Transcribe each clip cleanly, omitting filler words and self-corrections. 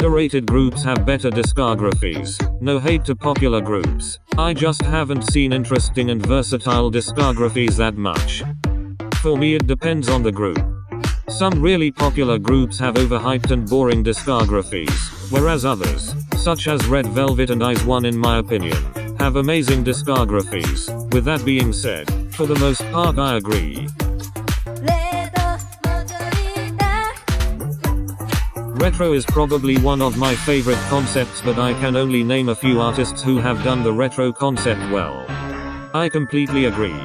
Underrated groups have better discographies. No hate to popular groups. I just haven't seen interesting and versatile discographies that much. For me, it depends on the group. Some really popular groups have overhyped and boring discographies, whereas others, such as Red Velvet and IZ*ONE in my opinion, have amazing discographies. With that being said, for the most part I agree. Retro is probably one of my favorite concepts, but I can only name a few artists who have done the retro concept well. I completely agree.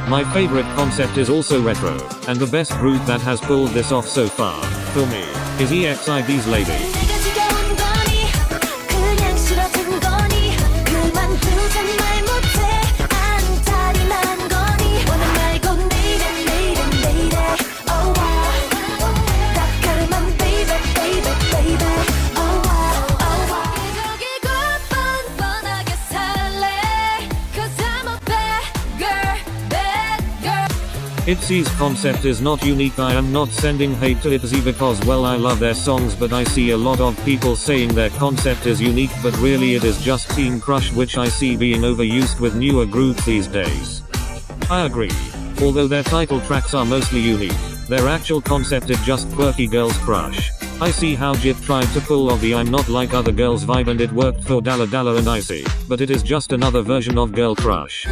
My favorite concept is also retro, and the best group that has pulled this off so far, for me, is EXID's Lady. ITZY's concept is not unique. I am not sending hate to ITZY because well, I love their songs, but I see a lot of people saying their concept is unique, but really it is just Teen Crush, which I see being overused with newer groups these days. I agree. Although their title tracks are mostly unique, their actual concept is just quirky girls crush. I see how Jit tried to pull off the I'm not like other girls vibe and it worked for Dalla Dalla and Icy, but it is just another version of girl crush.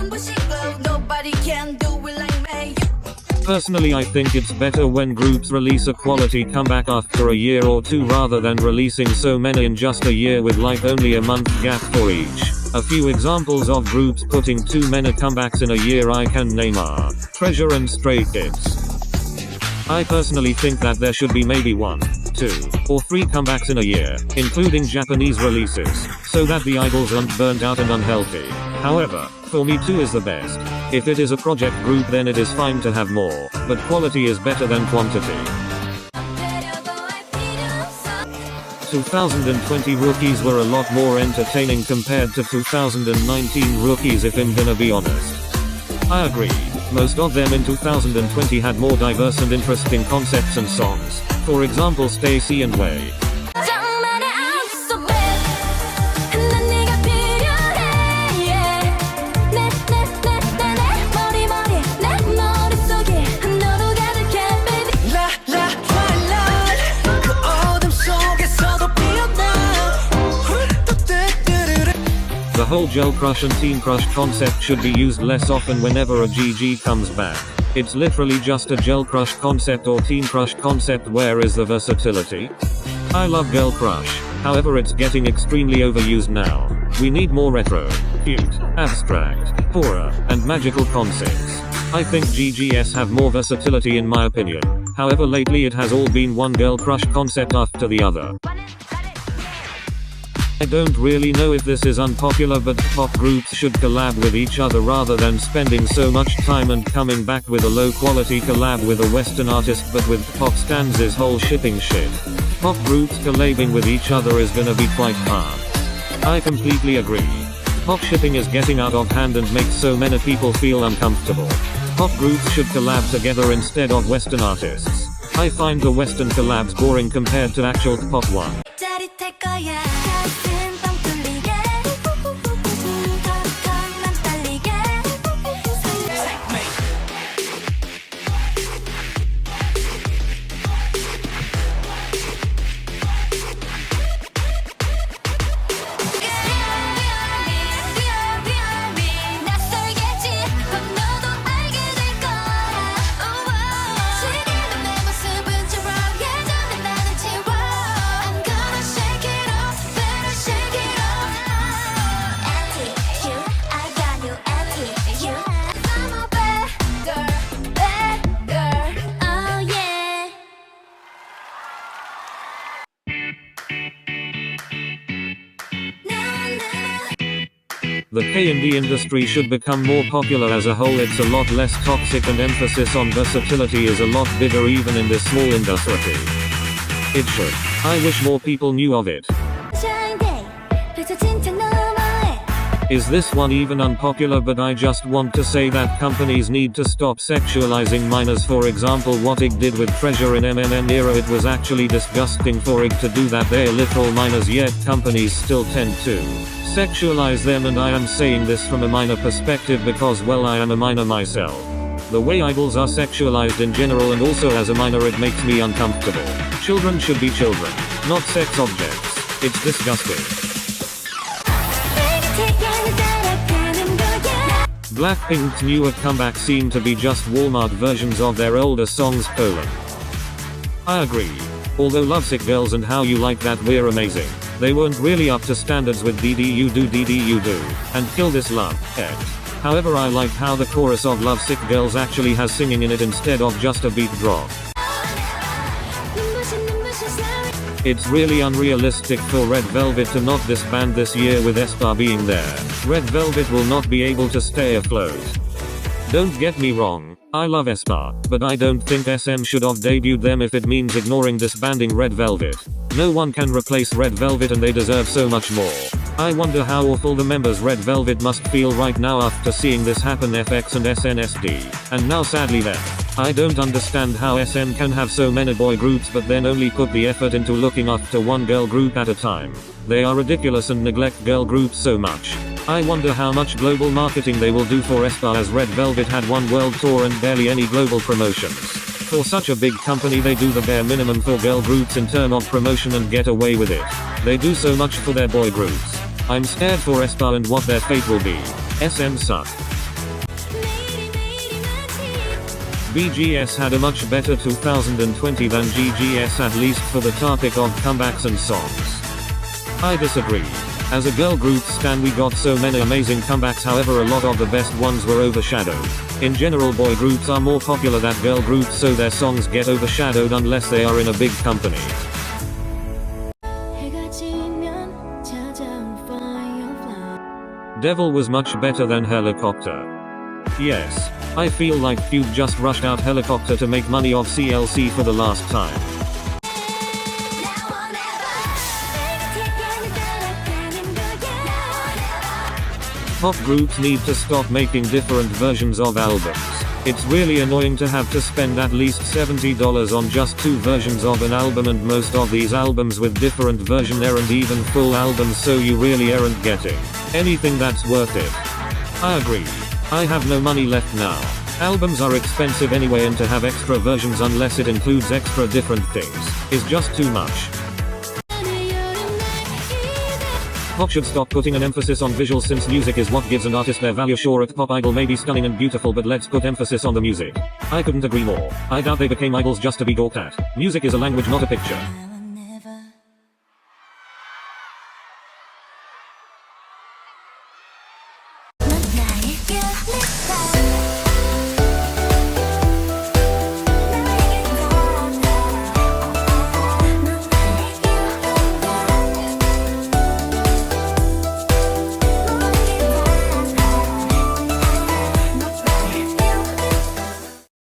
Personally, I think it's better when groups release a quality comeback after a year or two rather than releasing so many in just a year with like only a month gap for each. A few examples of groups putting too many comebacks in a year I can name are Treasure and Stray Kids. I personally think that there should be maybe 1, 2, or 3 comebacks in a year, including Japanese releases, so that the idols aren't burnt out and unhealthy. However, for me 2 is the best. If it is a project group then it is fine to have more, but quality is better than quantity. 2020 rookies were a lot more entertaining compared to 2019 rookies if I'm gonna be honest. I agree. Most of them in 2020 had more diverse and interesting concepts and songs. For example, Stacy and Way. The whole Gel Crush and Teen Crush concept should be used less often whenever a GG comes back. It's literally just a Gel Crush concept or Teen Crush concept. Where is the versatility? I love Girl Crush, however it's getting extremely overused now. We need more retro, cute, abstract, horror, and magical concepts. I think GGS have more versatility in my opinion. However, lately it has all been one Girl Crush concept after the other. I don't really know if this is unpopular, but pop groups should collab with each other rather than spending so much time and coming back with a low quality collab with a Western artist, but with pop stands is whole shipping shit. Pop groups collabing with each other is gonna be quite hard. I completely agree. Pop shipping is getting out of hand and makes so many people feel uncomfortable. Pop groups should collab together instead of Western artists. I find the Western collabs boring compared to actual pop one. The K&D industry should become more popular as a whole. It's a lot less toxic and emphasis on versatility is a lot bigger even in this small industry. It should. I wish more people knew of it. Is this one even unpopular? But I just want to say that companies need to stop sexualizing minors. For example, what IG did with Treasure in MMN era, it was actually disgusting for IG to do that. They're literal minors, yet companies still tend to sexualize them, and I am saying this from a minor perspective because, well, I am a minor myself. The way idols are sexualized in general and also as a minor, it makes me uncomfortable. Children should be children, not sex objects. It's disgusting. Blackpink's newer comeback seem to be just Walmart versions of their older songs. I agree. Although Lovesick Girls and How You Like That were amazing, they weren't really up to standards with DD You Do and Kill This Love. However, I liked how the chorus of Lovesick Girls actually has singing in it instead of just a beat drop. It's really unrealistic for Red Velvet to not disband this year with aespa being there. Red Velvet will not be able to stay afloat. Don't get me wrong, I love aespa, but I don't think SM should have debuted them if it means ignoring disbanding Red Velvet. No one can replace Red Velvet and they deserve so much more. I wonder how awful the members Red Velvet must feel right now after seeing this happen. FX and SNSD, and now sadly them. I don't understand how SM can have so many boy groups but then only put the effort into looking after one girl group at a time. They are ridiculous and neglect girl groups so much. I wonder how much global marketing they will do for aespa, as Red Velvet had one world tour and barely any global promotions. For such a big company, they do the bare minimum for girl groups in terms of promotion and get away with it. They do so much for their boy groups. I'm scared for aespa and what their fate will be. SM suck. BGS had a much better 2020 than GGS, at least for the topic of comebacks and songs. I disagree. As a girl group stan, we got so many amazing comebacks, however a lot of the best ones were overshadowed. In general, boy groups are more popular than girl groups, so their songs get overshadowed unless they are in a big company. Devil was much better than Helicopter. Yes, I feel like Cube just rushed out Helicopter to make money off CLC for the last time. Pop groups need to stop making different versions of albums. It's really annoying to have to spend at least $70 on just 2 versions of an album, and most of these albums with different versions aren't even full albums, so you really aren't getting anything that's worth it. I agree. I have no money left now. Albums are expensive anyway, and to have extra versions unless it includes extra different things is just too much. Pop should stop putting an emphasis on visuals, since music is what gives an artist their value. Sure, a pop idol may be stunning and beautiful, but let's put emphasis on the music. I couldn't agree more. I doubt they became idols just to be gawked at. Music is a language, not a picture.